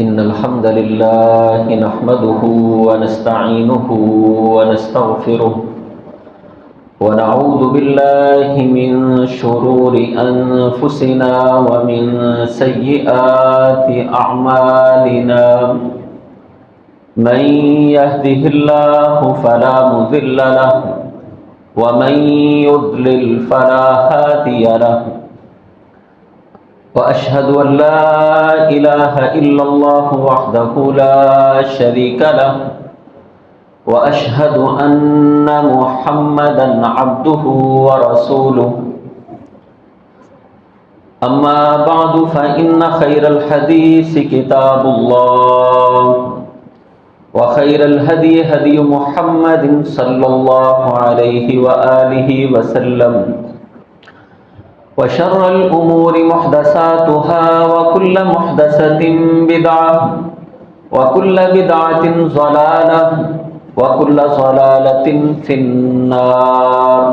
إن الحمد لله نحمده ونستعينه ونستغفره ونعوذ بالله من شرور أنفسنا ومن سيئات أعمالنا من يهده الله فلا مضل له ومن يضلل فلا هادي له وأشهد أن لا إله إلا الله وحده لا شريك له وأشهد أن محمدا عبده ورسوله أما بعد فإن خير الحديث كتاب الله وخير الهدي هدي محمد صلى الله عليه وآله وسلم وشر الأمور محدثاتها وكل محدثة بدعة وكل بدعة ضلالة وكل ضلالة في النار.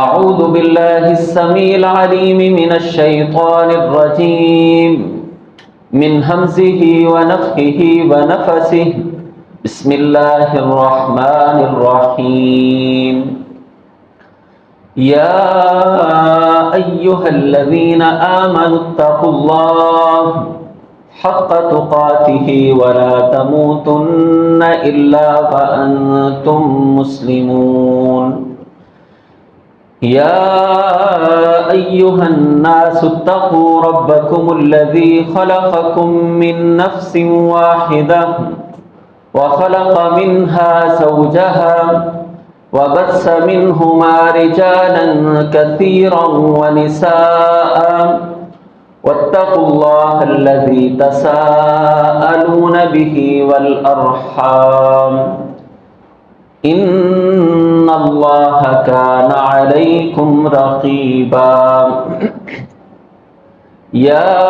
أعوذ بالله السميع العليم من الشيطان الرجيم من همزه ونفخه ونفسه. بسم الله الرحمن الرحيم. يا أيها الذين آمنوا اتقوا الله حق تقاته ولا تموتن إلا وأنتم مسلمون. يا أيها الناس اتقوا ربكم الذي خلقكم من نفس واحدة وخلق منها زوجها وبث منهما رجالا كثيرا ونساء واتقوا الله الذي تساءلون به والأرحام إن الله كان عليكم رقيبا. يا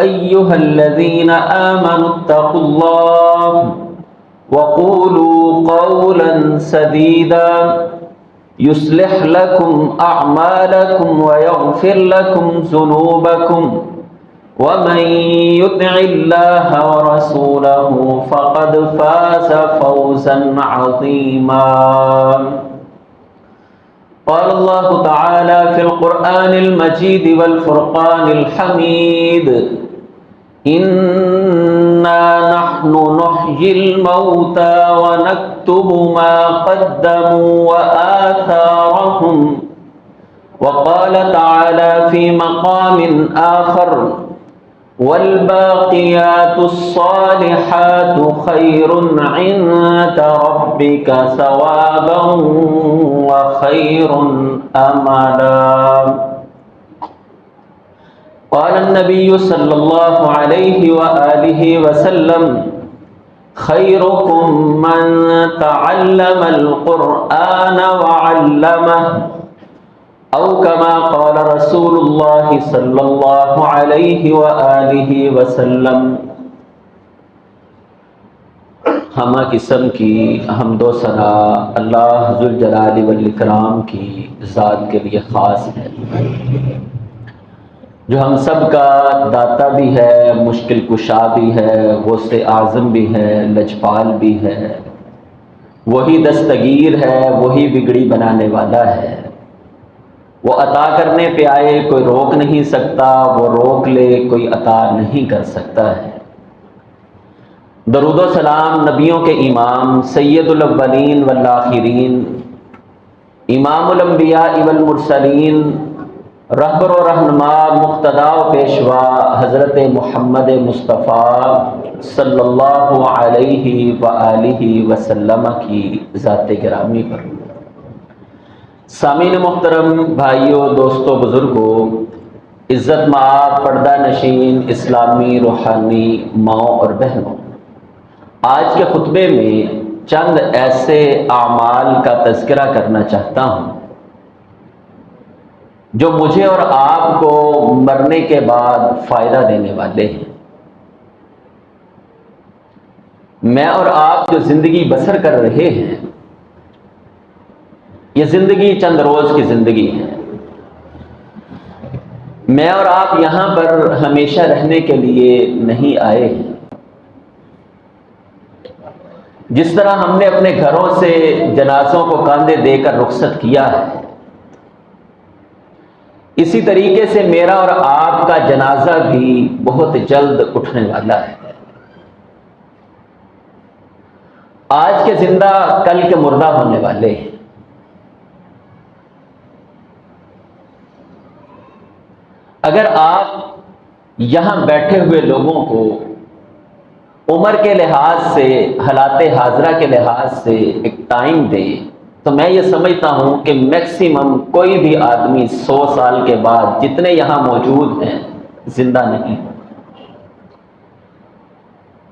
أيها الذين آمنوا اتقوا الله وقولوا قولا سديدا يصلح لكم أعمالكم ويغفر لكم ذنوبكم ومن يطع الله ورسوله فقد فاز فوزا عظيما. قال الله تعالى في القرآن المجيد والفرقان الحميد: إنا نحن نحيي الموتى ونكتب ما قدموا وآثارهم. وقال تعالى في مقام آخر: والباقيات الصالحات خير عند ربك ثوابا وخير أملا. قال النبي صلى الله عليه وآله وسلم: خيركم من تعلم القرآن وعلمه، أو كما قال رسول الله صلى الله عليه وآله وسلم. ہمہ قسم کی حمد و ثنا اللہ ذوالجلال والاکرام کی ذات کے لیے خاص ہے، جو ہم سب کا داتا بھی ہے، مشکل کشا بھی ہے، غوث اعظم بھی ہے، لجپال بھی ہے، وہی دستگیر ہے، وہی بگڑی بنانے والا ہے. وہ عطا کرنے پہ آئے کوئی روک نہیں سکتا، وہ روک لے کوئی عطا نہیں کر سکتا ہے. درود و سلام نبیوں کے امام سید الاولین والآخرین، امام الانبیاء والمرسلین، رہبر و رہنما، مقتدا و پیشوا حضرت محمد مصطفیٰ صلی اللہ علیہ وآلہ وسلم کی ذات گرامی پر. سامعین محترم، بھائیوں، دوستوں، بزرگوں، عزت مآب پردہ نشین اسلامی روحانی ماؤں اور بہنوں، آج کے خطبے میں چند ایسے اعمال کا تذکرہ کرنا چاہتا ہوں جو مجھے اور آپ کو مرنے کے بعد فائدہ دینے والے ہیں. میں اور آپ جو زندگی بسر کر رہے ہیں، یہ زندگی چند روز کی زندگی ہے. میں اور آپ یہاں پر ہمیشہ رہنے کے لیے نہیں آئے ہیں۔ جس طرح ہم نے اپنے گھروں سے جنازوں کو کاندھے دے کر رخصت کیا ہے، اسی طریقے سے میرا اور آپ کا جنازہ بھی بہت جلد اٹھنے والا ہے۔ آج کے زندہ کل کے مردہ ہونے والے ہیں۔ اگر آپ یہاں بیٹھے ہوئے لوگوں کو عمر کے لحاظ سے، حالات حاضرہ کے لحاظ سے ایک ٹائم دے تو میں یہ سمجھتا ہوں کہ میکسیمم کوئی بھی آدمی 100 سال کے بعد جتنے یہاں موجود ہیں زندہ نہیں۔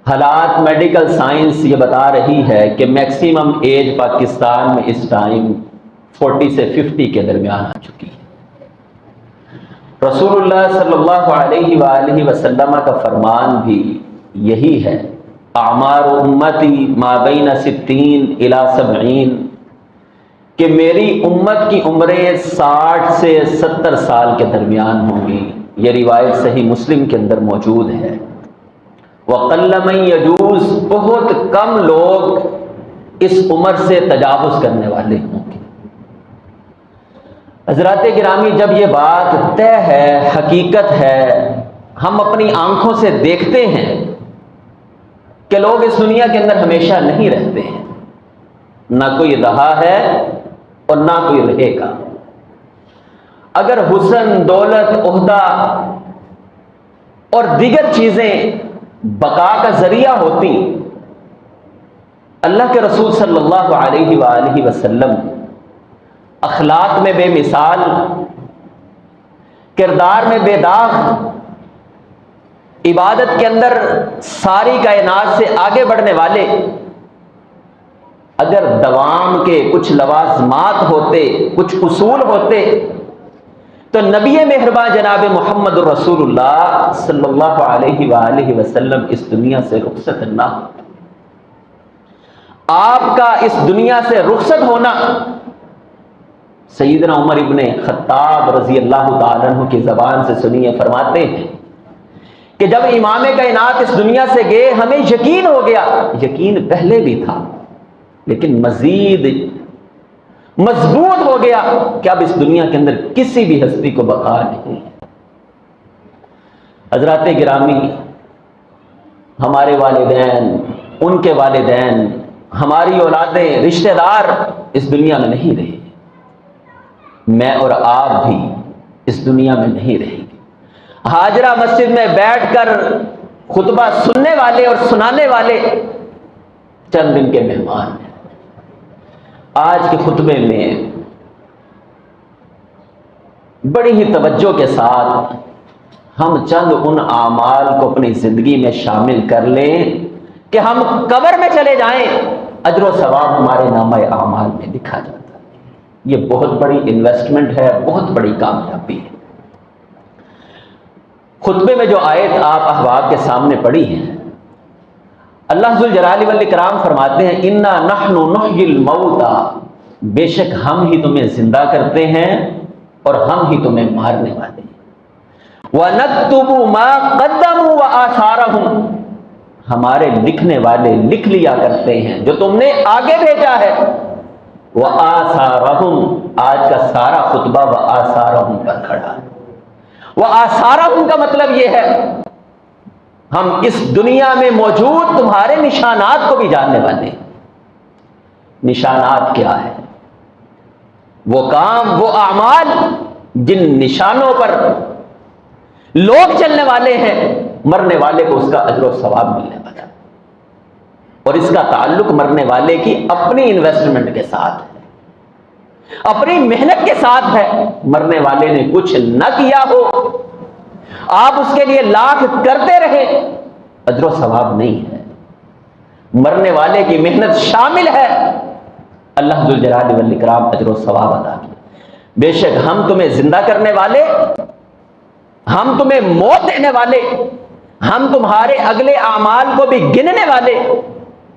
حالات میڈیکل سائنس یہ بتا رہی ہے کہ میکسیمم ایج پاکستان میں اس ٹائم 40 سے 50 کے درمیان آ چکی ہے۔ رسول اللہ صلی اللہ علیہ وآلہ وسلم کا فرمان بھی یہی ہے، اعمار امتی ما بین 60 الی 70، کہ میری امت کی عمریں 60 سے 70 سال کے درمیان ہوں گی۔ یہ روایت صحیح مسلم کے اندر موجود ہے۔ وَقَلَّ مَن يَجُوزُ، بہت کم لوگ اس عمر سے تجاوز کرنے والے ہوں گے۔ حضرات گرامی، جب یہ بات طے ہے، حقیقت ہے، ہم اپنی آنکھوں سے دیکھتے ہیں کہ لوگ اس دنیا کے اندر ہمیشہ نہیں رہتے ہیں، نہ کوئی رہا ہے اور نہ کوئی رہے گا۔ اگر حسن، دولت، عہدہ اور دیگر چیزیں بقا کا ذریعہ ہوتی، اللہ کے رسول صلی اللہ علیہ وآلہ وسلم اخلاق میں بے مثال، کردار میں بے داغ، عبادت کے اندر ساری کائنات سے آگے بڑھنے والے، اگر دوام کے کچھ لوازمات ہوتے، کچھ اصول ہوتے، تو نبی مہربان جناب محمد الرسول اللہ صلی اللہ علیہ وآلہ وسلم اس دنیا سے رخصت نہ ہوتے۔ آپ کا اس دنیا سے رخصت ہونا سیدنا عمر ابن خطاب رضی اللہ تعالیٰ عنہ کی زبان سے سنیے، فرماتے ہیں کہ جب امام کائنات اس دنیا سے گئے ہمیں یقین ہو گیا، یقین پہلے بھی تھا لیکن مزید مضبوط ہو گیا کہ اب اس دنیا کے اندر کسی بھی ہستی کو بقا نہیں۔ حضرات گرامی، ہمارے والدین، ان کے والدین، ہماری اولادیں، رشتہ دار اس دنیا میں نہیں رہے، میں اور آپ بھی اس دنیا میں نہیں رہیں گے۔ حاجرہ مسجد میں بیٹھ کر خطبہ سننے والے اور سنانے والے چند دن کے مہمان ہیں۔ آج کے خطبے میں بڑی ہی توجہ کے ساتھ ہم چند ان اعمال کو اپنی زندگی میں شامل کر لیں کہ ہم قبر میں چلے جائیں، اجر و ثواب ہمارے نامہ اعمال میں لکھا جاتا ہے۔ یہ بہت بڑی انویسٹمنٹ ہے، بہت بڑی کامیابی ہے۔ خطبے میں جو آیت آپ احباب کے سامنے پڑھی ہے، اللہ ذوالجلال والاکرام فرماتے ہیں اِنَّا نَحْنُ نُحْيِي الْمَوْتَى، بے شک ہم ہی تمہیں زندہ کرتے ہیں اور ہم ہی تمہیں مارنے والے ہیں۔ وَنَكْتُبُ مَا قَدَّمُوا وَآثَارَهُمْ، ہمارے لکھنے والے لکھ لیا کرتے ہیں جو تم نے آگے بھیجا ہے۔ وَآثَارَهُمْ، آج کا سارا خطبہ وَآثَارَهُمْ پر کھڑا ہے۔ وَآثَارَهُمْ کا مطلب یہ ہے ہم اس دنیا میں موجود تمہارے نشانات کو بھی جاننے والے ہیں۔ نشانات کیا ہے؟ وہ کام، وہ اعمال جن نشانوں پر لوگ چلنے والے ہیں، مرنے والے کو اس کا اجر و ثواب ملنے والا ہے، اور اس کا تعلق مرنے والے کی اپنی انویسٹمنٹ کے ساتھ ہے، اپنی محنت کے ساتھ ہے۔ مرنے والے نے کچھ نہ کیا ہو، آپ اس کے لیے لاکھ کرتے رہے، اجر و ثواب نہیں ہے۔ مرنے والے کی محنت شامل ہے، اللہ ذوالجلال والاکرام اجر و ثواب ادا کیا۔ بے شک ہم تمہیں زندہ کرنے والے، ہم تمہیں موت دینے والے، ہم تمہارے اگلے اعمال کو بھی گننے والے،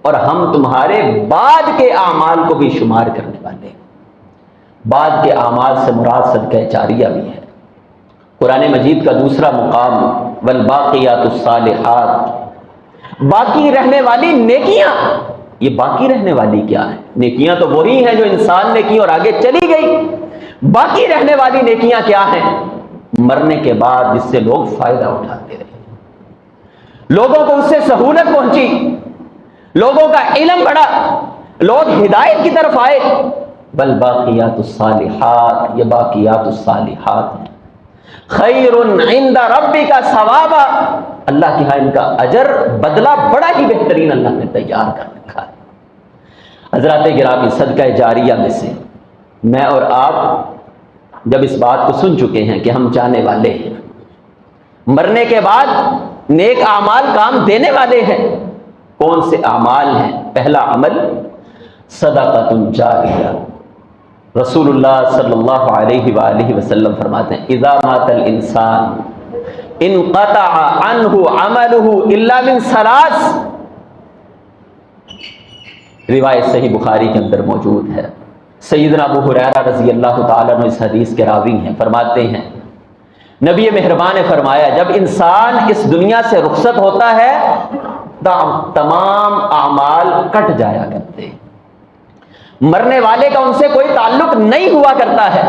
اور ہم تمہارے بعد کے اعمال کو بھی شمار کرنے والے۔ بعد کے اعمال سے مراد صدقہ جاریہ بھی ہے۔ قرآن مجید کا دوسرا مقام والباقیات الصالحات، باقی رہنے والی نیکیاں. یہ باقی رہنے والی کیا ہے؟ نیکیاں تو وہی ہیں جو انسان نے کی اور آگے چلی گئی. باقی رہنے والی نیکیاں کیا ہیں؟ مرنے کے بعد جس سے لوگ فائدہ اٹھاتے رہے، لوگوں کو اس سے سہولت پہنچی، لوگوں کا علم بڑھا، لوگ ہدایت کی طرف آئے. والباقیات الصالحات، یہ باقیات الصالحات ہیں. خیر عند ربک ثوابا، اللہ کے ہاں ان کا اجر بدلہ بڑا ہی بہترین اللہ نے تیار کر رکھا ہے. حضرات گرامی، صدقہ جاریہ میں سے میں اور آپ جب اس بات کو سن چکے ہیں کہ ہم جانے والے ہیں، مرنے کے بعد نیک اعمال کام دینے والے ہیں. کون سے اعمال ہیں؟ پہلا عمل صدقۃ جاریہ. رسول اللہ صلی اللہ علیہ وآلہ وسلم فرماتے ہیں اذا مات الانسان انقطع عنہ عملہ الا من ثلاث. روایت صحیح بخاری کے اندر موجود ہے. سیدنا ابو ہریرہ رضی اللہ تعالیٰ عنہ اس حدیث کے راوی ہیں، فرماتے ہیں نبی مہربان نے فرمایا جب انسان اس دنیا سے رخصت ہوتا ہے تمام اعمال کٹ جایا کرتے، مرنے والے کا ان سے کوئی تعلق نہیں ہوا کرتا ہے.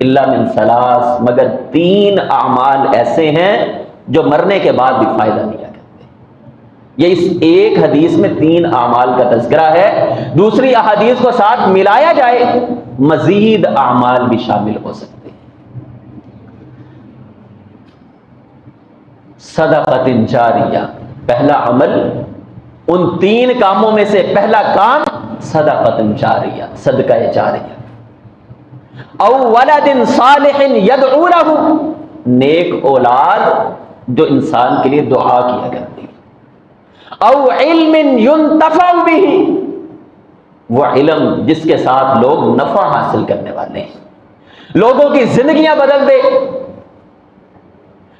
الا من ثلاث، مگر 3 اعمال ایسے ہیں جو مرنے کے بعد بھی فائدہ دیا کرتے. یہ اس ایک حدیث میں 3 اعمال کا تذکرہ ہے. دوسری احادیث کو ساتھ ملایا جائے مزید اعمال بھی شامل ہو سکتے ہیں. صدقۃ جاریہ، پہلا عمل، ان 3 کاموں میں سے پہلا کام صدقۃ جاریہ، صدقہ جاریہ. او ولد صالح یدعو لہ، نیک اولاد جو انسان کے لیے دعا کیا کرتی ہے. او علم ينتفع بہ، وہ علم جس کے ساتھ لوگ نفع حاصل کرنے والے ہیں، لوگوں کی زندگیاں بدل دے،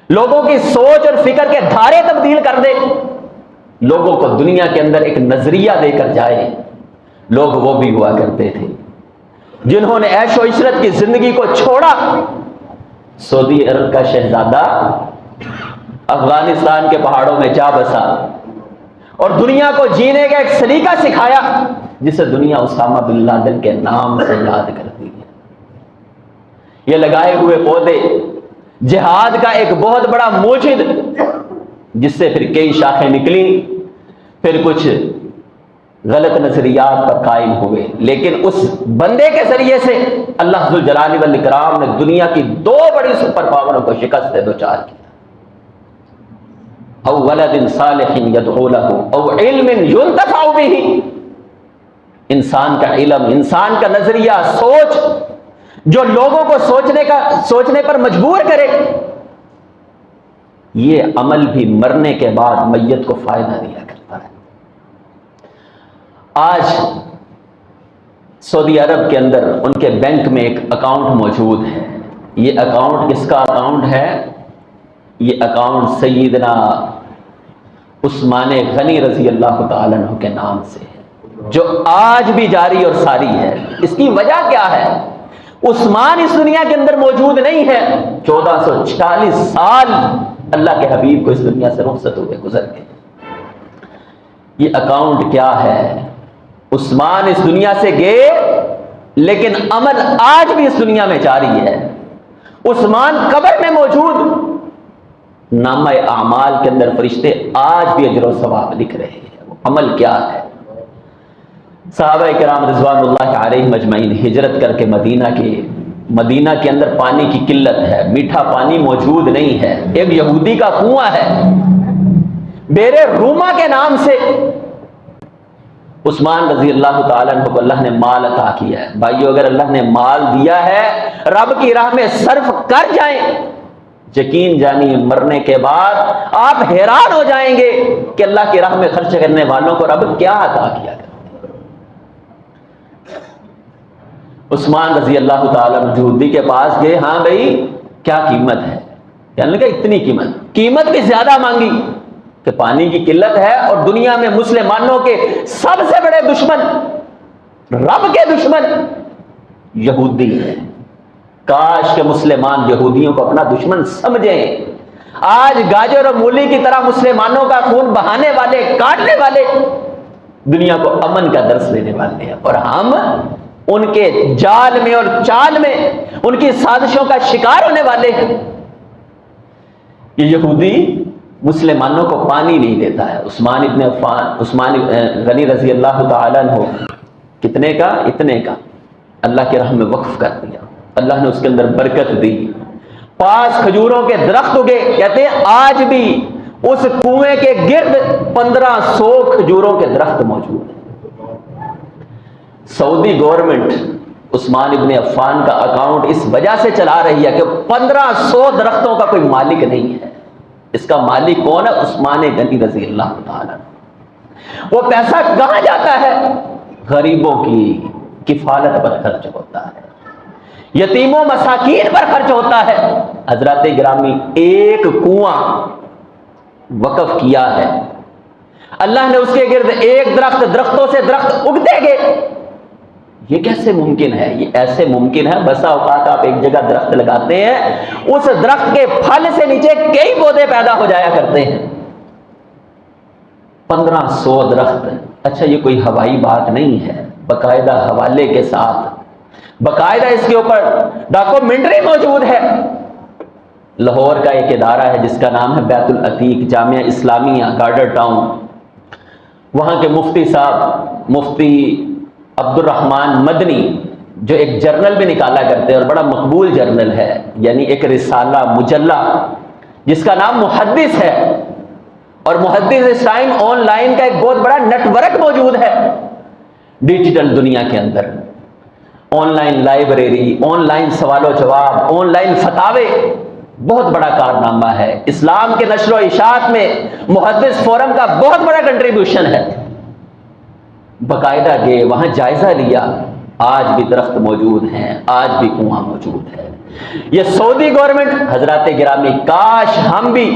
لوگوں کی سوچ اور فکر کے دھارے تبدیل کر دے، لوگوں کو دنیا کے اندر ایک نظریہ دے کر جائے. لوگ وہ بھی ہوا کرتے تھے جنہوں نے عیش و عشرت کی زندگی کو چھوڑا. سعودی عرب کا شہزادہ افغانستان کے پہاڑوں میں جا بسا اور دنیا کو جینے کا ایک سلیقہ سکھایا جسے دنیا اسامہ بن لادن کے نام سے یاد کرتی ہے. یہ لگائے ہوئے پودے جہاد کا ایک بہت بڑا موجد، جس سے پھر کئی شاخیں نکلی، پھر کچھ غلط نظریات پر قائم ہوئے، لیکن اس بندے کے ذریعے سے اللہ ذوالجلال والاکرام نے دنیا کی 2 بڑی سپر پاوروں کو شکست دے دوچار کیا. او ولد صالح یدعو لہ او علم ينتفع بہ، انسان کا علم، انسان کا نظریہ، سوچ جو لوگوں کو سوچنے پر مجبور کرے. یہ عمل بھی مرنے کے بعد میت کو فائدہ دیا کرتا ہے. آج سعودی عرب کے اندر ان کے بینک میں ایک اکاؤنٹ موجود ہے. یہ اکاؤنٹ کس کا اکاؤنٹ ہے؟ یہ اکاؤنٹ سیدنا عثمان غنی رضی اللہ تعالیٰ عنہ کے نام سے ہے، جو آج بھی جاری اور ساری ہے. اس کی وجہ کیا ہے؟ عثمان اس دنیا کے اندر موجود نہیں ہے. 1440 سال اللہ کے حبیب کو اس دنیا سے رخصت ہوئے گزر گئے. یہ اکاؤنٹ کیا ہے؟ عثمان اس دنیا سے گئے لیکن عمل آج بھی اس دنیا میں جاری ہے. عثمان قبر میں موجود، نامہ اعمال کے اندر فرشتے آج بھی اجر و ثواب لکھ رہے ہیں. وہ عمل کیا ہے؟ صحابہ کرام رضوان اللہ علیہم اجمعین ہجرت کر کے مدینہ کے اندر پانی کی قلت ہے، میٹھا پانی موجود نہیں ہے. ایک یہودی کا کنواں ہے بیر روما کے نام سے. عثمان رضی اللہ تعالیٰ عنہ کو اللہ نے مال عطا کیا ہے. بھائیو، اگر اللہ نے مال دیا ہے رب کی راہ میں صرف کر جائیں، یقین جانیے مرنے کے بعد آپ حیران ہو جائیں گے کہ اللہ کی راہ میں خرچ کرنے والوں کو رب کیا عطا کیا کرتے. عثمان رضی اللہ تعالیٰ عنہ یہودی کے پاس گئے، ہاں بھائی کیا قیمت ہے؟ کہنے لگا اتنی قیمت بھی زیادہ مانگی کہ پانی کی قلت ہے اور دنیا میں مسلمانوں کے سب سے بڑے دشمن، رب کے دشمن یہودی ہے. کاش کہ مسلمان یہودیوں کو اپنا دشمن سمجھیں. آج گاجر اور مولی کی طرح مسلمانوں کا خون بہانے والے، کاٹنے والے دنیا کو امن کا درس دینے والے ہیں، اور ہم ان کے جال میں اور چال میں ان کی سازشوں کا شکار ہونے والے ہیں. یہ یہودی مسلمانوں کو پانی نہیں دیتا ہے. عثمان غنی رضی اللہ تعالیٰ عنہ کتنے کا؟ اتنے کا اللہ کی راہ میں وقف کر دیا. اللہ نے اس کے اندر برکت دی. 5 کھجوروں کے درخت اگے. کہتے ہیں آج بھی اس کنویں کے گرد 1500 کھجوروں کے درخت موجود ہیں. سعودی گورنمنٹ عثمان ابن عفان کا اکاؤنٹ اس وجہ سے چلا رہی ہے کہ 1500 درختوں کا کوئی مالک نہیں ہے. اس کا مالک کون ہے؟ عثمان غنی رضی اللہ تعالیٰ. وہ پیسہ کہاں جاتا ہے؟ غریبوں کی کفالت پر خرچ ہوتا ہے، یتیموں مساکین پر خرچ ہوتا ہے. حضرات گرامی، ایک کنواں وقف کیا ہے، اللہ نے اس کے گرد ایک درخت، درختوں سے درخت اگتے گئے. یہ کیسے ممکن ہے؟ یہ ایسے ممکن ہے، بسا اوقات آپ ایک جگہ درخت لگاتے ہیں، اس درخت کے پھل سے نیچے کئی پودے پیدا ہو جایا کرتے ہیں. 1500 درخت. اچھا یہ کوئی ہوائی بات نہیں ہے، باقاعدہ حوالے کے ساتھ، باقاعدہ اس کے اوپر ڈاکومنٹری موجود ہے. لاہور کا ایک ادارہ ہے جس کا نام ہے بیت العتیق جامعہ اسلامیہ گارڈر ٹاؤن. وہاں کے مفتی صاحب مفتی عبد الرحمن مدنی جو ایک جرنل بھی نکالا کرتے ہیں اور بڑا مقبول جرنل ہے، یعنی ایک رسالہ مجلہ جس کا نام محدث ہے. اور محدث اس ٹائم آن لائن کا ایک بہت بڑا نیٹ ورک موجود ہے ڈیجیٹل دنیا کے اندر. Online library, online سوال و جواب، آن لائن فتاوے، بہت بڑا کارنامہ ہے. اسلام کے نشر و اشاعت میں محدث فورم کا بہت بڑا کنٹریبیوشن ہے. باقاعدہ گئے وہاں جائزہ لیا. آج بھی درخت موجود ہیں، آج بھی کنواں موجود ہے. یہ سعودی گورنمنٹ، حضرات گرامی، کاش ہم بھی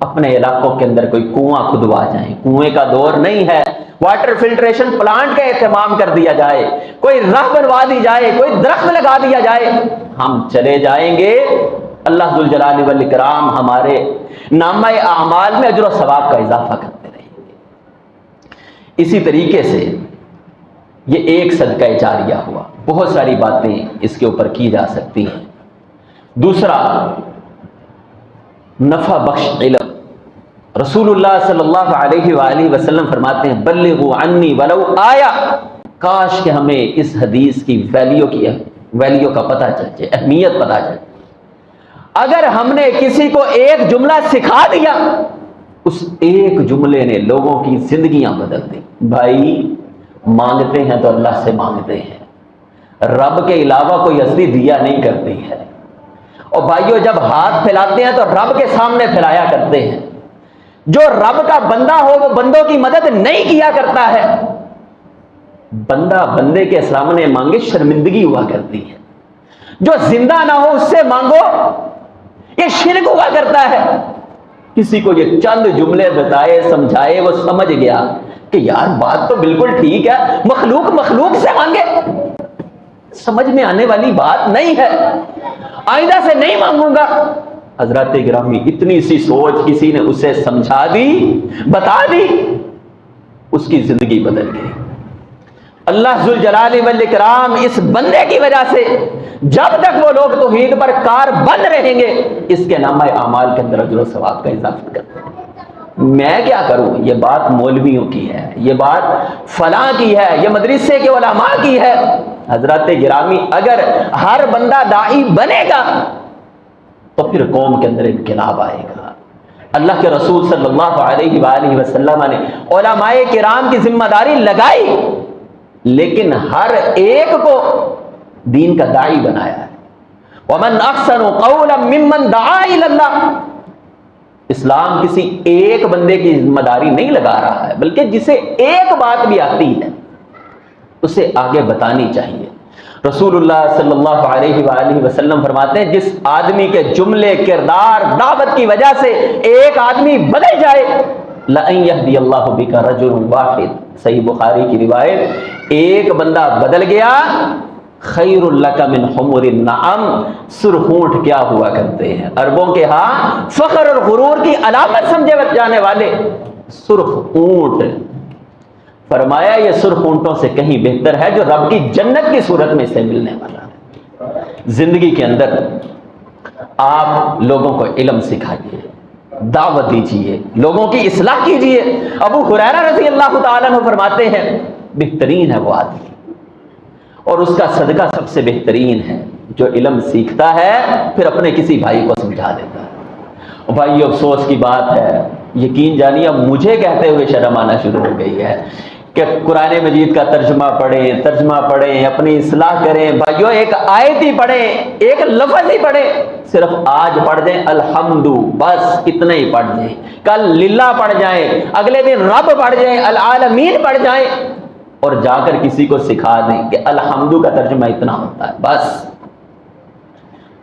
اپنے علاقوں کے اندر کوئی کنواں کھدوا جائیں. کنویں کا دور نہیں ہے، واٹر فلٹریشن پلانٹ کا اہتمام کر دیا جائے، کوئی راہ بنوا دی جائے، کوئی درخت لگا دیا جائے. ہم چلے جائیں گے، اللہ ذوالجلال والاکرام ہمارے نامہ اعمال میں اجر و ثواب کا اضافہ کرتے رہیں گے. اسی طریقے سے یہ ایک صدقہ جاریہ ہوا. بہت ساری باتیں اس کے اوپر کی جا سکتی ہیں. دوسرا، نفع بخش علم. رسول اللہ صلی اللہ علیہ وآلہ وسلم فرماتے ہیں بلغوا عنی ولو آیا. کاش کہ ہمیں اس حدیث کی ویلیو کا پتہ چل جائے، اہمیت پتہ چل. اگر ہم نے کسی کو ایک جملہ سکھا دیا، اس ایک جملے نے لوگوں کی زندگیاں بدل دی. بھائی مانگتے ہیں تو اللہ سے مانگتے ہیں، رب کے علاوہ کوئی ہستی دیا نہیں کرتی ہے. اور بھائیو جب ہاتھ پھیلاتے ہیں تو رب کے سامنے پھیلایا کرتے ہیں. جو رب کا بندہ ہو وہ بندوں کی مدد نہیں کیا کرتا ہے. بندہ بندے کے سامنے مانگے شرمندگی ہوا کرتی ہے. جو زندہ نہ ہو اس سے مانگو، یہ شرک ہوا کرتا ہے. کسی کو یہ چند جملے بتائے، سمجھائے، وہ سمجھ گیا کہ یار بات تو بالکل ٹھیک ہے، مخلوق سے مانگے. سمجھ میں آنے والی بات نہیں ہے. آئندہ سے نہیں مانگوں گا. حضرات گرامی، اتنی سی سوچ کسی نے اسے سمجھا دی، بتا دی، اس کی زندگی بدل گئی. اللہ ذوالجلال والاکرام اس بندے کی وجہ سے جب تک وہ لوگ توحید پر کار بند رہیں گے، اس کے نامہ اعمال کے اندر اجر و ثواب کا اضافہ کرتے ہیں. میں کیا کروں؟ یہ بات مولویوں کی ہے، یہ بات فلاں کی ہے، یہ مدرسے کے علماء کی ہے. حضرات گرامی، اگر ہر بندہ داعی بنے گا تو پھر قوم کے اندر انقلاب آئے گا. اللہ کے رسول صلی اللہ علیہ وآلہ وسلم نے علماء کرام کی ذمہ داری لگائی، لیکن ہر ایک کو دین کا داعی بنایا ہے. وَمَنْ أَحْسَنُ قَوْلًا مِّمَّنْ دَعَا إِلَى اللَّهِ. اسلام کسی ایک بندے کی ذمہ داری نہیں لگا رہا ہے، بلکہ جسے ایک بات بھی آتی ہے اسے آگے بتانی چاہیے. رسول اللہ صلی اللہ علیہ وآلہ وسلم فرماتے ہیں جس آدمی کے جملے، کردار، دعوت کی وجہ سے ایک آدمی بدل جائے، لَأَن يَهْدِيَ اللَّهُ بِكَ رَجُلٌ وَاحِدٌ. صحیح بخاری کی روایت، ایک بندہ بدل گیا خیر لک من حمر النعم، سرخ اونٹ کیا ہوا کرتے ہیں عربوں کے ہاں فخر اور غرور کی علامت سمجھے جانے والے سرخ اونٹ. فرمایا یہ سرخ اونٹوں سے کہیں بہتر ہے جو رب کی جنت کی صورت میں اسے ملنے والا ہے. زندگی کے اندر آپ لوگوں کو علم سکھائیے، دعوت دیجیے، لوگوں کی اصلاح کیجیے. ابو ہریرہ رضی اللہ تعالیٰ عنہ فرماتے ہیں بہترین ہے وہ آدمی اور اس کا صدقہ سب سے بہترین ہے جو علم سیکھتا ہے پھر اپنے کسی بھائی کو سمجھا دیتا ہے. بھائی افسوس کی بات ہے، یقین جانیے اب مجھے کہتے ہوئے شرم آنا شروع ہو گئی ہے کہ قرآن مجید کا ترجمہ پڑھیں، اپنی اصلاح کریں. بھائیو ایک آیت ہی پڑھیں، ایک لفظ ہی پڑھیں، صرف آج پڑھ دیں الحمد، بس اتنا ہی پڑھ دیں. کل للہ پڑھ جائیں، اگلے دن رب پڑھ جائیں، العالمین پڑھ جائیں، اور جا کر کسی کو سکھا دیں کہ الحمد کا ترجمہ اتنا ہوتا ہے. بس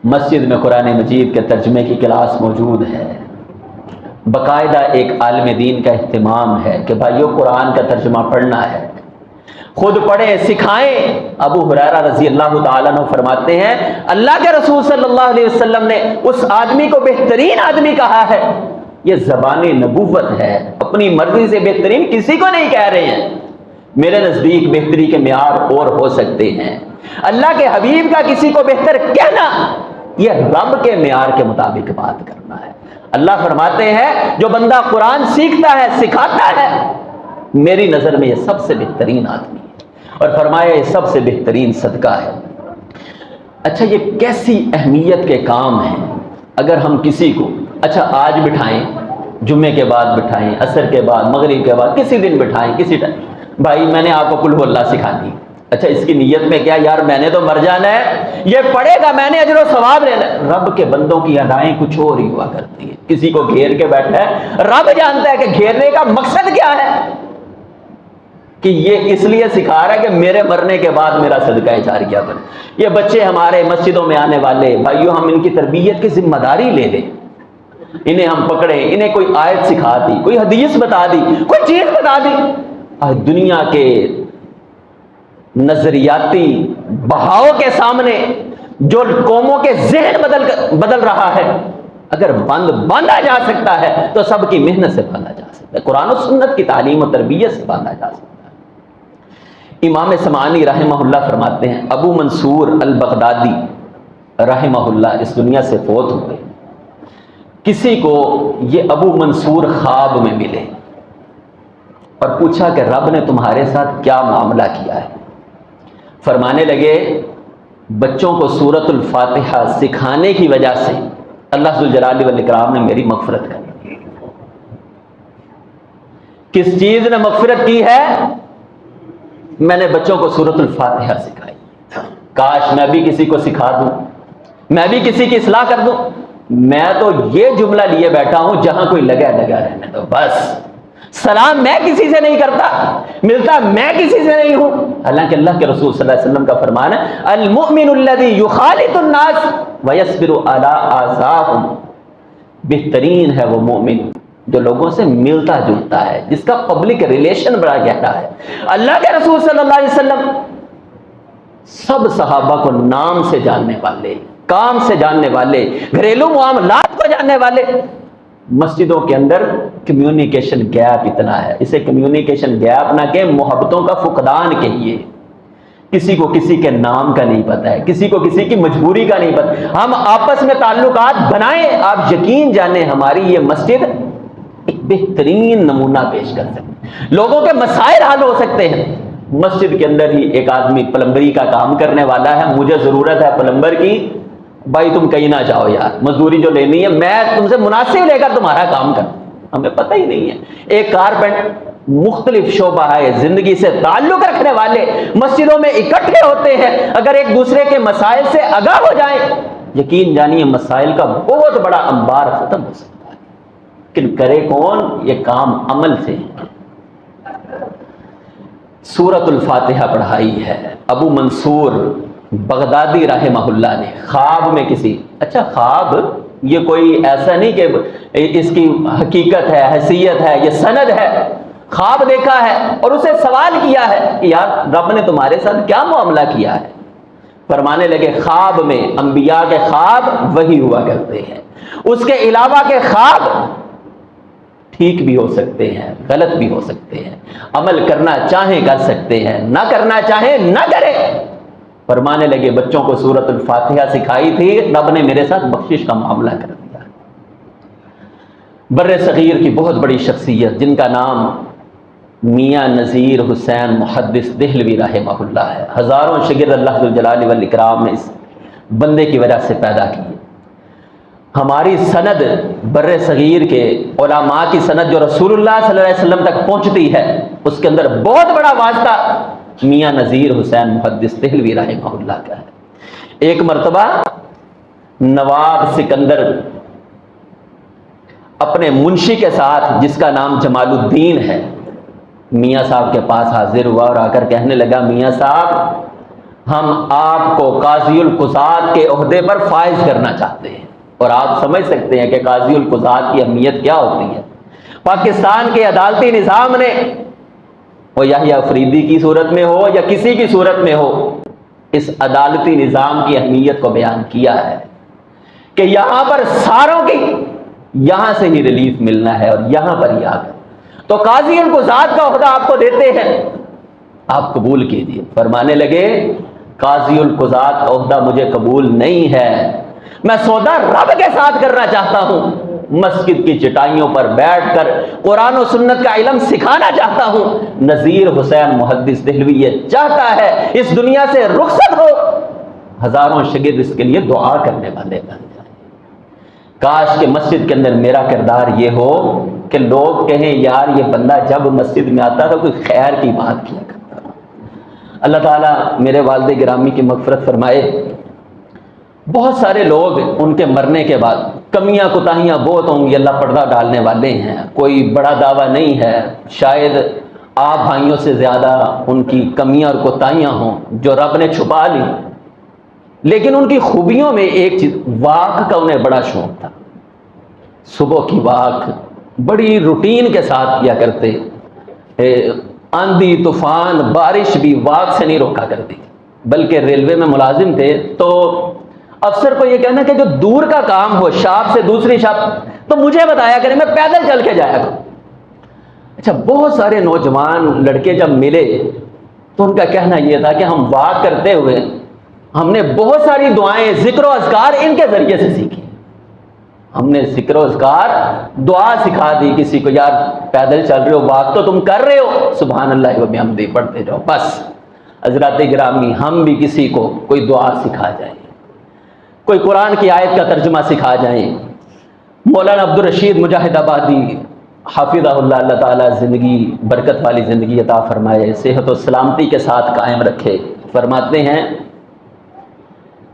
مسجد میں قرآن مجید کے ترجمے کی کلاس موجود ہے، باقاعدہ ایک عالم دین کا اہتمام ہے کہ بھائیو قرآن کا ترجمہ پڑھنا ہے، خود پڑھیں، سکھائیں. ابو ہریرہ رضی اللہ تعالیٰ عنہ فرماتے ہیں اللہ کے رسول صلی اللہ علیہ وسلم نے اس آدمی کو بہترین آدمی کہا ہے. یہ زبان نبوت ہے، اپنی مرضی سے بہترین کسی کو نہیں کہہ رہے ہیں. میرے نزدیک بہتری کے معیار اور ہو سکتے ہیں، اللہ کے حبیب کا کسی کو بہتر کہنا یہ رب کے معیار کے مطابق بات کرنا ہے. اللہ فرماتے ہیں جو بندہ قرآن سیکھتا ہے، سکھاتا ہے، میری نظر میں یہ سب سے بہترین آدمی ہے، اور فرمایا یہ سب سے بہترین صدقہ ہے. اچھا یہ کیسی اہمیت کے کام ہیں. اگر ہم کسی کو آج بٹھائیں، جمعے کے بعد بٹھائیں، عصر کے بعد، مغرب کے بعد، کسی دن بٹھائیں، کسی ٹائم، بھائی میں نے آپ کو قل ہو اللہ سکھا دی. اچھا اس کی نیت میں کیا، یار میں نے تو مر جانا ہے، یہ پڑھے گا میں نے اجر و ثواب لینا ہے. رب کے بندوں کی ادائیں کچھ اور ہی ہوا کرتی ہیں. کسی کو گھیر کے بیٹھا ہے، رب جانتا ہے کہ گھیرنے کا مقصد کیا ہے، کہ یہ اس لیے سکھا رہا ہے کہ میرے مرنے کے بعد میرا صدقہ جاریہ بنے. یہ بچے ہمارے مسجدوں میں آنے والے بھائیوں، ہم ان کی تربیت کی ذمہ داری لے لیں، انہیں ہم پکڑیں، انہیں کوئی آیت سکھا دی، کوئی حدیث بتا دی، کوئی چیز بتا دی. دنیا کے نظریاتی بہاؤ کے سامنے جو قوموں کے ذہن بدل رہا ہے، اگر باندھا جا سکتا ہے تو سب کی محنت سے باندھا جا سکتا ہے، قرآن و سنت کی تعلیم و تربیت سے باندھا جا سکتا ہے. امام سمعانی رحمہ اللہ فرماتے ہیں ابو منصور البغدادی رحمہ اللہ اس دنیا سے فوت ہوئے. کسی کو یہ ابو منصور خواب میں ملے اور پوچھا کہ رب نے تمہارے ساتھ کیا معاملہ کیا ہے. فرمانے لگے بچوں کو سورۃ الفاتحہ سکھانے کی وجہ سے اللہ ذوالجلال والاکرام نے میری مغفرت کی. کس چیز نے مغفرت کی ہے؟ میں نے بچوں کو سورۃ الفاتحہ سکھائی. کاش میں بھی کسی کو سکھا دوں، میں بھی کسی کی اصلاح کر دوں. میں تو یہ جملہ لیے بیٹھا ہوں جہاں کوئی لگا رہنے دو، بس سلام میں کسی سے نہیں کرتا، ملتا میں کسی سے نہیں ہوں. حالانکہ اللہ کے رسول صلی اللہ علیہ وسلم کا فرمان ہے المؤمن الذی یخالط الناس ویصبر علی آذاہم، بہترین ہے وہ مومن جو لوگوں سے ملتا جلتا ہے، جس کا پبلک ریلیشن بڑا گہرا ہے. اللہ کے رسول صلی اللہ علیہ وسلم سب صحابہ کو نام سے جاننے والے، کام سے جاننے والے، گھریلو معاملات کو جاننے والے. مسجدوں کے اندر کمیونیکیشن گیپ اتنا ہے، اسے کمیونیکیشن گیپ نہ کہ محبتوں کا فقدان کہیے. کسی کو کسی کے نام کا نہیں پتہ ہے، کسی کو کسی کی مجبوری کا نہیں پتہ. ہم آپس میں تعلقات بنائیں، آپ یقین جانیں ہماری یہ مسجد ایک بہترین نمونہ پیش کر سکتے ہیں، لوگوں کے مسائل حل ہو سکتے ہیں. مسجد کے اندر ہی ایک آدمی پلمبری کا کام کرنے والا ہے، مجھے ضرورت ہے پلمبر کی، بھائی تم کہیں نہ جاؤ یار، مزدوری جو لینی ہے میں تم سے مناسب لے کر تمہارا کام کروں. ہمیں پتہ ہی نہیں ہے. ایک کارپینٹر، مختلف شعبہ ہے زندگی سے تعلق رکھنے والے مسجدوں میں اکٹھے ہوتے ہیں، اگر ایک دوسرے کے مسائل سے آگاہ ہو جائیں یقین جانیے مسائل کا بہت بڑا انبار ختم ہو سکتا ہے. لیکن کرے کون؟ یہ کام عمل سے. سورۃ الفاتحہ پڑھائی ہے ابو منصور بغدادی رحمہ اللہ نے خواب میں کسی. اچھا خواب یہ کوئی ایسا نہیں کہ اس کی حقیقت ہے، حیثیت ہے، یہ سند ہے. خواب دیکھا ہے اور اسے سوال کیا ہے کہ یار رب نے تمہارے ساتھ کیا معاملہ کیا ہے. فرمانے لگے خواب میں انبیاء کے خواب وہی ہوا کرتے ہیں، اس کے علاوہ کے خواب ٹھیک بھی ہو سکتے ہیں، غلط بھی ہو سکتے ہیں، عمل کرنا چاہیں کر سکتے ہیں، نہ کرنا چاہیں نہ کریں۔ فرمانے لگے بچوں کو سورۃ الفاتحہ سکھائی تھی، رب نے میرے ساتھ بخشش کا معاملہ کر دیا۔ بر صغیر کی بہت بڑی شخصیت جن کا نام میاں نذیر حسین محدث دہلوی رحمہ اللہ ہے، ہزاروں شاگرد اللہ ذوالجلال والاکرام نے اس بندے کی وجہ سے پیدا کی۔ ہماری سند بر صغیر کے علماء کی سند جو رسول اللہ صلی اللہ علیہ وسلم تک پہنچتی ہے، اس کے اندر بہت بڑا واسطہ میاں نذیر حسین محدث دہلوی رحمہ اللہ کا ہے۔ ایک مرتبہ نواب سکندر اپنے منشی کے ساتھ جس کا نام جمال الدین ہے، میاں صاحب کے پاس حاضر ہوا اور آ کر کہنے لگا میاں صاحب ہم آپ کو قاضی القضات کے عہدے پر فائز کرنا چاہتے ہیں، اور آپ سمجھ سکتے ہیں کہ قاضی القضات کی اہمیت کیا ہوتی ہے۔ پاکستان کے عدالتی نظام نے وہ یحییٰ افریدی کی صورت میں ہو یا کسی کی صورت میں ہو، اس عدالتی نظام کی اہمیت کو بیان کیا ہے کہ یہاں پر ساروں کی یہاں سے ہی ریلیف ملنا ہے اور یہاں پر ہی آ کر تو قاضی القضات کا عہدہ آپ کو دیتے ہیں، آپ قبول کیجیے۔ فرمانے لگے قاضی القضات کا عہدہ مجھے قبول نہیں ہے، میں سودا رب کے ساتھ کرنا چاہتا ہوں، مسجد کی چٹائیوں پر بیٹھ کر قرآن و سنت کا علم سکھانا چاہتا ہوں۔ نذیر حسین محدث دہلوی یہ چاہتا ہے اس دنیا سے رخصت ہو، ہزاروں شاگرد اس کے لیے دعا کرنے والے بن جائیں۔ کاش کہ مسجد کے اندر میرا کردار یہ ہو کہ لوگ کہیں یار یہ بندہ جب مسجد میں آتا تو کوئی خیر کی بات کیا کرتا تھا۔ اللہ تعالیٰ میرے والد گرامی کی مغفرت فرمائے۔ بہت سارے لوگ ان کے مرنے کے بعد کمیاں کوتاہیاں بہت ہوں گی، اللہ پردہ ڈالنے والے ہیں، کوئی بڑا دعویٰ نہیں ہے، شاید آپ بھائیوں سے زیادہ ان کی کمیاں اور کوتاہیاں ہوں جو رب نے چھپا لی، لیکن ان کی خوبیوں میں ایک چیز، واک کا انہیں بڑا شوق تھا۔ صبح کی واک بڑی روٹین کے ساتھ کیا کرتے، آندھی طوفان بارش بھی واک سے نہیں روکا کرتی، بلکہ ریلوے میں ملازم تھے تو افسر کو یہ کہنا کہ جو دور کا کام ہو شاپ سے دوسری شاپ تو مجھے بتایا کریں، میں پیدل چل کے جایا کروں۔ اچھا، بہت سارے نوجوان لڑکے جب ملے تو ان کا کہنا یہ تھا کہ ہم واک کرتے ہوئے ہم نے بہت ساری دعائیں ذکر و اذکار ان کے ذریعے سے سیکھی، ہم نے ذکر و اذکار دعا سکھا دی کسی کو، یار پیدل چل رہے ہو واک تو تم کر رہے ہو، سبحان اللہ و بحمدہ پڑھتے جاؤ۔ بس حضرات گرامی ہم بھی کسی کو کوئی دعا سکھا جائیں، کوئی قرآن کی آیت کا ترجمہ سکھا جائیں۔ مولانا عبدالرشید مجاہد آبادی حافظہ اللہ، اللہ تعالیٰ زندگی برکت والی زندگی عطا فرمائے، صحت و سلامتی کے ساتھ قائم رکھے، فرماتے ہیں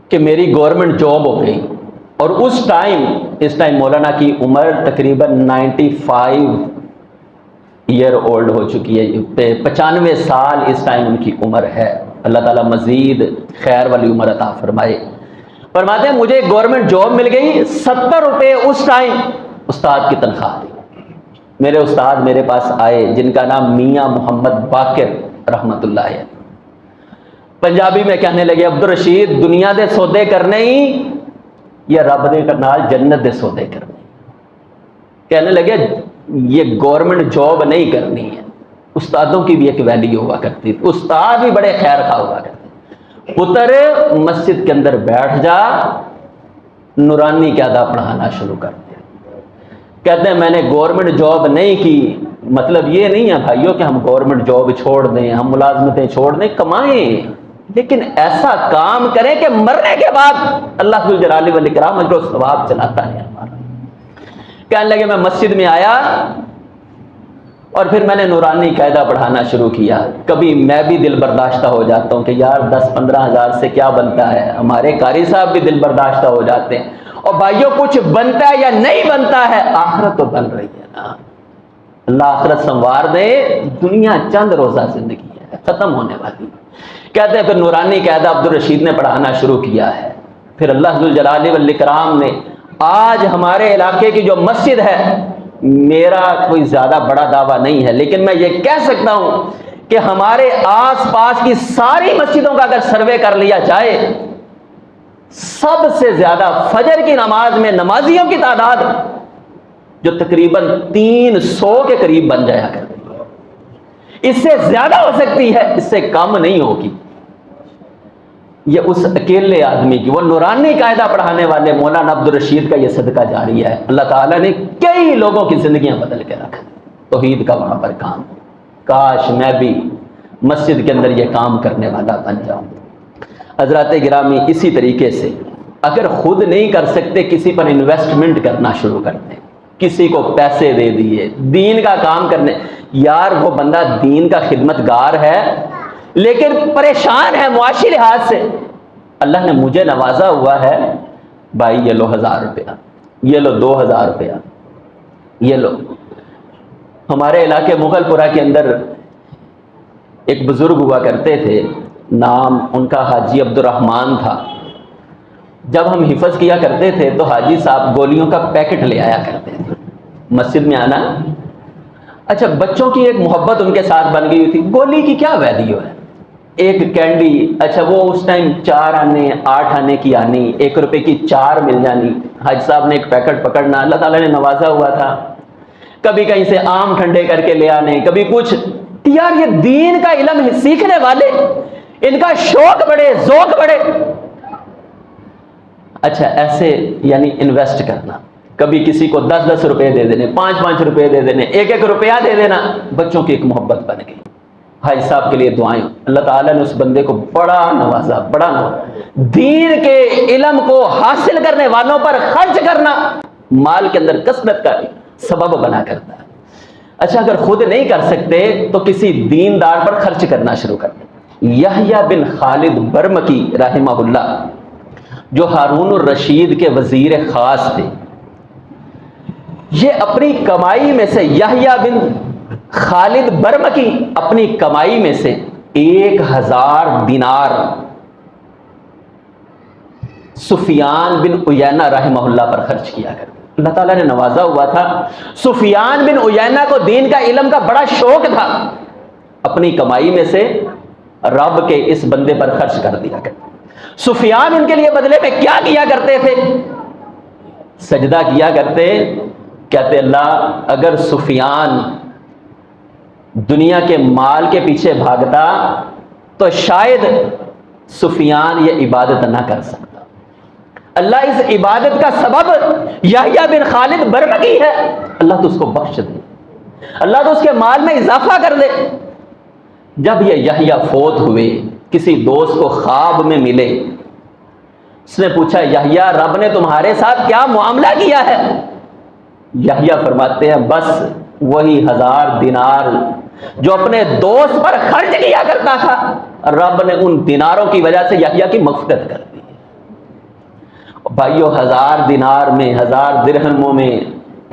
کہ میری گورنمنٹ جاب ہو گئی، اور اس ٹائم مولانا کی عمر تقریباً 95 ایئر اولڈ ہو چکی ہے، 95 سال اس ٹائم ان کی عمر ہے، اللہ تعالیٰ مزید خیر والی عمر عطا فرمائے۔ فرماتے ہیں مجھے گورنمنٹ جاب مل گئی، 70 روپے اس ٹائم استاد کی تنخواہ تھی۔ میرے استاد میرے پاس آئے جن کا نام میاں محمد باقر رحمت اللہ ہے، پنجابی میں کہنے لگے عبدالرشید دنیا دے سودے کرنے ہی یا رب دے نال جنت دے سودے کرنے؟ کہنے لگے یہ گورنمنٹ جاب نہیں کرنی ہے، استادوں کی بھی ایک ویلیو ہوا کرتی تھی، استاد بھی بڑے خیر خواہ ہوا کرتے، پتر مسجد کے اندر بیٹھ جا، نورانی قاعدہ پڑھانا شروع کر دیا۔ کہتے ہیں میں نے گورنمنٹ جاب نہیں کی، مطلب یہ نہیں ہے بھائیوں کہ ہم گورنمنٹ جاب چھوڑ دیں، ہم ملازمتیں چھوڑ دیں، کمائیں، لیکن ایسا کام کریں کہ مرنے کے بعد اللہ ذوالجلال والاکرام اجر و ثواب چلاتا ہے ہمارا۔ کہنے لگے میں مسجد میں آیا اور پھر میں نے نورانی قاعدہ پڑھانا شروع کیا۔ کبھی میں بھی دل برداشتہ ہو جاتا ہوں کہ یار 10-15 ہزار سے کیا بنتا ہے، ہمارے قاری صاحب بھی دل برداشتہ ہو جاتے ہیں، اور بھائیوں کچھ بنتا ہے یا نہیں بنتا ہے، آخرت تو بن رہی ہے نا، اللہ آخرت سنوار دے، دنیا چند روزہ زندگی ہے، ختم ہونے والی۔ کہتے ہیں پھر نورانی قاعدہ عبدالرشید نے پڑھانا شروع کیا ہے، پھر اللہ ذوالجلال والاکرام نے آج ہمارے علاقے کی جو مسجد ہے، میرا کوئی زیادہ بڑا دعویٰ نہیں ہے لیکن میں یہ کہہ سکتا ہوں کہ ہمارے آس پاس کی ساری مسجدوں کا اگر سروے کر لیا جائے، سب سے زیادہ فجر کی نماز میں نمازیوں کی تعداد جو تقریباً 300 کے قریب بن جایا کرتی ہے، اس سے زیادہ ہو سکتی ہے، اس سے کم نہیں ہوگی۔ یہ اس اکیلے آدمی کی، وہ نورانی قاعدہ پڑھانے والے مولانا عبدالرشید کا یہ صدقہ جاری ہے۔ اللہ تعالیٰ نے کئی لوگوں کی زندگیاں بدل کے رکھ توحید کا وہاں پر کام۔ کاش میں بھی مسجد کے اندر یہ کام کرنے والا بن جاؤں۔ حضرات گرامی، اسی طریقے سے اگر خود نہیں کر سکتے، کسی پر انویسٹمنٹ کرنا شروع کر دیں، کسی کو پیسے دے دیے دین کا کام کرنے۔ یار وہ بندہ دین کا خدمتگار ہے لیکن پریشان ہے معاشی لحاظ سے، اللہ نے مجھے نوازا ہوا ہے، بھائی یہ لو 1000 روپیہ، یہ لو 2000 روپیہ، یہ لو۔ ہمارے علاقے مغل پورہ کے اندر ایک بزرگ ہوا کرتے تھے، نام ان کا حاجی عبدالرحمان تھا۔ جب ہم حفظ کیا کرتے تھے تو حاجی صاحب گولیوں کا پیکٹ لے آیا کرتے تھے مسجد میں آنا۔ اچھا، بچوں کی ایک محبت ان کے ساتھ بن گئی تھی، گولی کی کیا ویلیو ہے، ایک کینڈی، اچھا وہ اس ٹائم 4 آنے 8 آنے کی آنی، 1 روپے کی 4 مل جانی۔ حاجی صاحب نے ایک پیکٹ پکڑنا، اللہ تعالیٰ نے نوازا ہوا تھا، کبھی کہیں سے آم ٹھنڈے کر کے لے آنے، کبھی کچھ۔ یار یہ دین کا علم سیکھنے والے، ان کا شوق بڑھے، ذوق بڑھے۔ اچھا ایسے یعنی انویسٹ کرنا، کبھی کسی کو 10 روپے دے دینے، 5 روپے دے دینے، 1 روپیہ دے دینا، بچوں کی ایک محبت بن گئی۔ حاجی صاحب کے لیے دعائیں، اللہ تعالیٰ نے اس بندے کو بڑا نوازا، بڑا نوازا۔ دین کے علم کو حاصل کرنے والوں پر خرچ کرنا مال کے اندر کثرت کا سبب بنا کرتا ہے۔ اچھا اگر خود نہیں کر سکتے تو کسی دیندار پر خرچ کرنا شروع کر دیں۔ یحییٰ بن خالد برمکی رحمہ اللہ، جو ہارون الرشید کے وزیر خاص تھے، یہ اپنی کمائی میں سے، یحییٰ بن خالد برمکی اپنی کمائی میں سے 1000 دینار سفیان بن عیینہ رحمہ اللہ پر خرچ کیا کرتے۔ اللہ تعالیٰ نے نوازا ہوا تھا، سفیان بن عیینہ کو دین کا علم کا بڑا شوق تھا، اپنی کمائی میں سے رب کے اس بندے پر خرچ کر دیا کرتے۔ سفیان ان کے لیے بدلے میں کیا کیا کرتے تھے؟ سجدہ کیا کرتے، کہتے اللہ اگر سفیان دنیا کے مال کے پیچھے بھاگتا تو شاید سفیان یہ عبادت نہ کر سکتا، اللہ اس عبادت کا سبب یحییٰ بن خالد برمکی ہے، اللہ تو اس کو بخش دے، اللہ تو اس کے مال میں اضافہ کر دے۔ جب یہ یحییٰ فوت ہوئے، کسی دوست کو خواب میں ملے، اس نے پوچھا یحییٰ رب نے تمہارے ساتھ کیا معاملہ کیا ہے؟ یحییٰ فرماتے ہیں بس وہی 1000 دینار جو اپنے دوست پر خرچ کیا کرتا تھا، رب نے ان دیناروں کی وجہ سے یحییٰ کی مغفرت کر دی۔ بھائیو 1000 دینار میں، 1000 درہموں میں،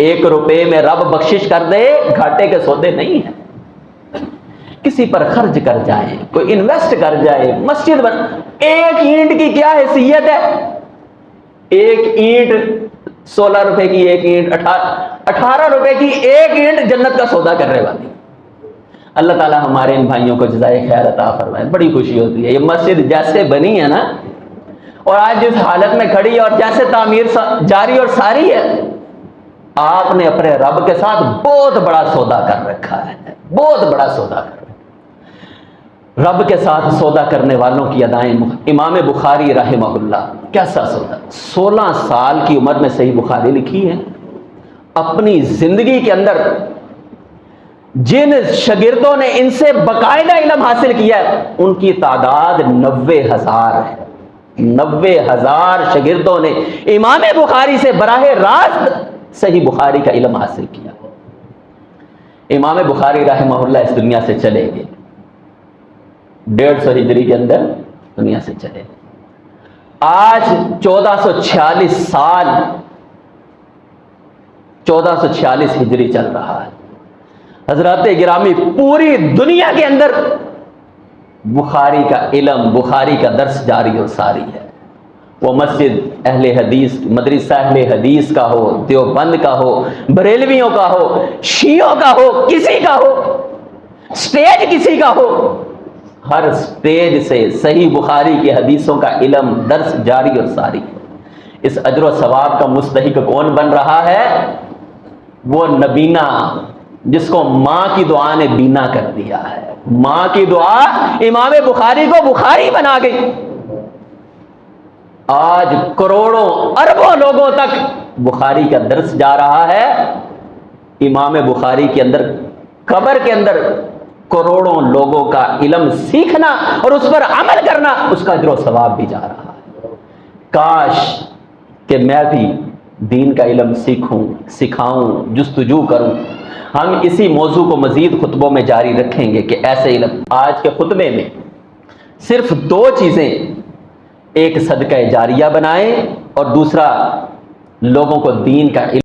1 روپے میں رب بخشش کر دے، گھاٹے کے سودے نہیں ہیں۔ کسی پر خرچ کر جائیں، کوئی انویسٹ کر جائے، مسجد بن، 1 اینٹ کی کیا حیثیت ہے؟ 1 اینٹ 16 روپے کی 1 اینٹ، 18 روپے کی 1 اینٹ جنت کا سودا کرنے والی۔ اللہ تعالیٰ ہمارے ان بھائیوں کو جزائے خیر عطا فرمائے۔ بڑی خوشی ہوتی ہے، یہ مسجد جیسے بنی ہے نا، اور آج جس حالت میں کھڑی ہے اور جیسے تعمیر جاری اور ساری ہے، آپ نے اپنے رب کے ساتھ بہت بڑا سودا کر رکھا ہے، بہت بڑا سودا کر رکھا ہے۔ رب کے ساتھ سودا کرنے والوں کی ادائیں، امام بخاری رحمہ اللہ کیسا سودا، 16 سال کی عمر میں صحیح بخاری لکھی ہے۔ اپنی زندگی کے اندر جن شاگردوں نے ان سے باقاعدہ علم حاصل کیا ہے ان کی تعداد 90,000 ہے۔ 90,000 شاگردوں نے امام بخاری سے براہ راست صحیح بخاری کا علم حاصل کیا۔ امام بخاری رحمہ اللہ اس دنیا سے چلے گئے، 150 ہجری کے اندر دنیا سے چلے۔ آج 1446 سال، 1446 ہجری چل رہا ہے۔ حضرات گرامی، پوری دنیا کے اندر بخاری کا علم، بخاری کا درس جاری اور ساری ہے۔ وہ مسجد اہل حدیث، مدرسہ اہل حدیث کا ہو، دیوبند کا ہو، بریلویوں کا ہو، شیعوں کا ہو، کسی کا ہو، سٹیج کسی کا ہو، ہر سٹیج سے صحیح بخاری کی حدیثوں کا علم درس جاری اور ساری ہے۔ اس اجر و ثواب کا مستحق کون بن رہا ہے؟ وہ نبینا جس کو ماں کی دعا نے بینا کر دیا ہے۔ ماں کی دعا امام بخاری کو بخاری بنا گئی۔ آج کروڑوں اربوں لوگوں تک بخاری کا درس جا رہا ہے۔ امام بخاری کے اندر، قبر کے اندر کروڑوں لوگوں کا علم سیکھنا اور اس پر عمل کرنا، اس کا اجر و ثواب بھی جا رہا ہے۔ کاش کہ میں بھی دین کا علم سیکھوں، سکھاؤں، جستجو کروں۔ ہم اسی موضوع کو مزید خطبوں میں جاری رکھیں گے کہ ایسے علم۔ آج کے خطبے میں صرف 2 چیزیں، ایک صدقہ جاریہ بنائیں اور دوسرا لوگوں کو دین کا علم